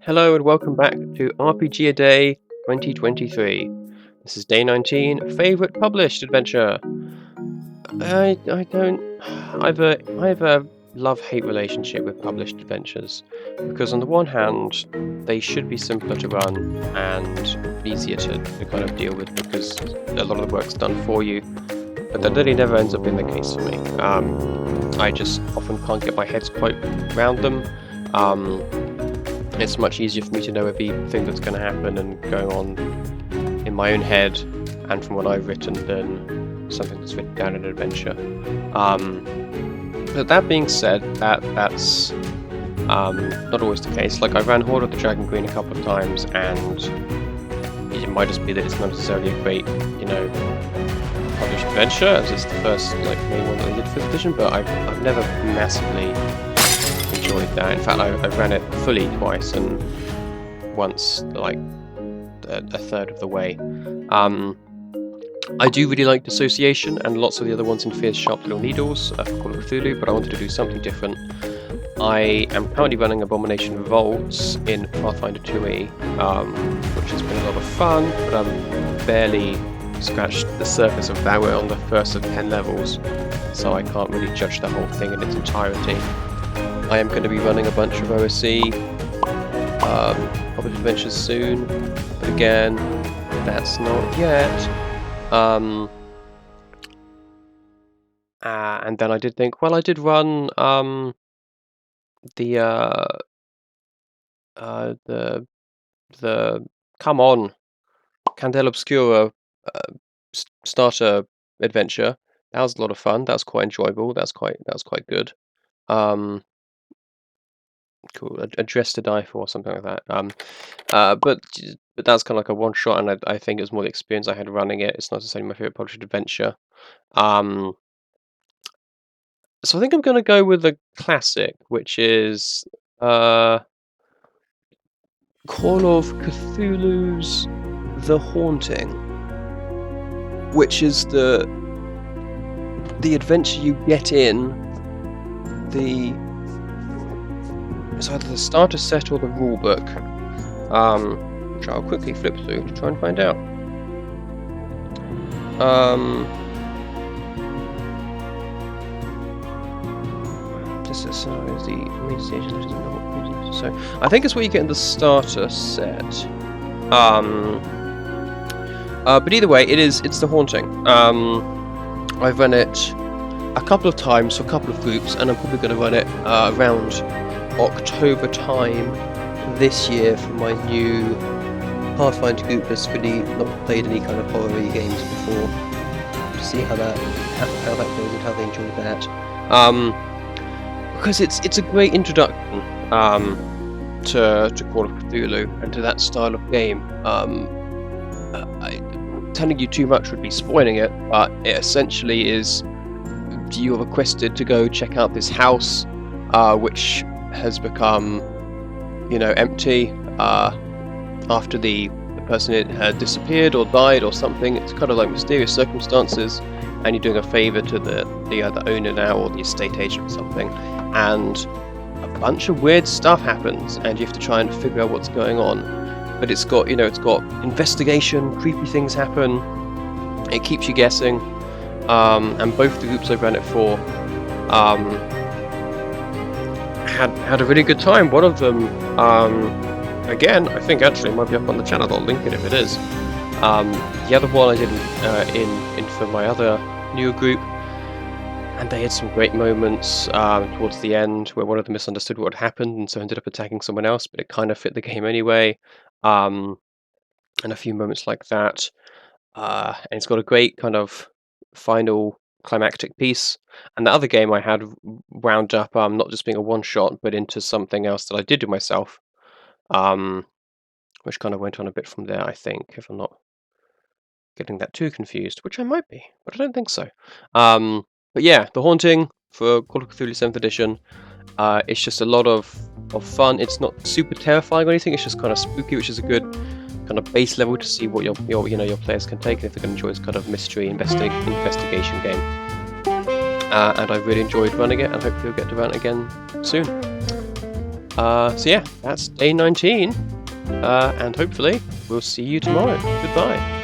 Hello and welcome back to RPG A Day 2023. This is day 19, favorite published adventure. I don't I have a love-hate relationship with published adventures because on the one hand they should be simpler to run and easier to kind of deal with because a lot of the work's done for you, but that really never ends up being the case for me. I just often can't get my head quite around them. It's much easier for me to know everything that's going to happen and going on in my own head and from what I've written than something that's written down in an adventure. But that being said, that's not always the case. Like, I ran Horde of the Dragon Queen a couple of times, and it might just be that it's not necessarily a great, published adventure, as it's the first main one that I did 5th edition. But I've never massively enjoyed that. In fact, I ran it fully twice, and once a third of the way. I do really like Dissociation and lots of the other ones in Fierce Sharp Little Needles for Call of Cthulhu, but I wanted to do something different. I am currently running Abomination Vaults in Pathfinder 2e, which has been a lot of fun, but I'm barely scratched the surface of that. We're on the first of 10 levels, so I can't really judge the whole thing in its entirety. I am going to be running a bunch of OSE published adventures soon, but again, that's not yet. And then I did think, well, I did run the come on, Candela Obscura starter adventure. That was a lot of fun. That was quite enjoyable. That was quite good. Cool. A Dress to Die For, or something like that. But that's kind of like a one shot, and I think it was more the experience I had running it. It's not necessarily my favorite published adventure. So I think I'm going to go with a classic, which is Call of Cthulhu's The Haunting, which is the adventure you get in. It's either the starter set or the rulebook, which I'll quickly flip through to try and find out. This is the main stage. So I think it's what you get in the starter set. But either way, it's The Haunting. I've run it a couple of times for a couple of groups, and I'm probably going to run it around October time this year for my new Pathfinder group that's really not played any kind of horror games before, to see how that goes and how they enjoy that. Because it's a great introduction to Call of Cthulhu and to that style of game. Telling you too much would be spoiling it, but it essentially is you are requested to go check out this house, which has become, empty after the person had disappeared or died or something. It's kind of like mysterious circumstances, and you're doing a favour to the owner now, or the estate agent or something, and a bunch of weird stuff happens, and you have to try and figure out what's going on. But it's got investigation, creepy things happen. It keeps you guessing, and both the groups I've ran it for had a really good time. One of them, again, I think actually it might be up on the channel. I'll link it if it is. The other one I did in for my other newer group, and they had some great moments towards the end where one of them misunderstood what had happened and so ended up attacking someone else, but it kind of fit the game anyway. And a few moments like that. And it's got a great kind of final climactic piece. And the other game I had wound up not just being a one-shot, but into something else that I did do myself, which kind of went on a bit from there, I think, if I'm not getting that too confused, which I might be, but I don't think so. But yeah, The Haunting for Call of Cthulhu 7th edition. It's just a lot of fun. It's not super terrifying or anything. It's just kind of spooky, which is a good kind of base level to see what your players can take, and if they're going to enjoy this kind of mystery investigation game. And I really enjoyed running it, and hopefully we'll get to run it again soon. So yeah, that's day 19, and hopefully we'll see you tomorrow. Goodbye.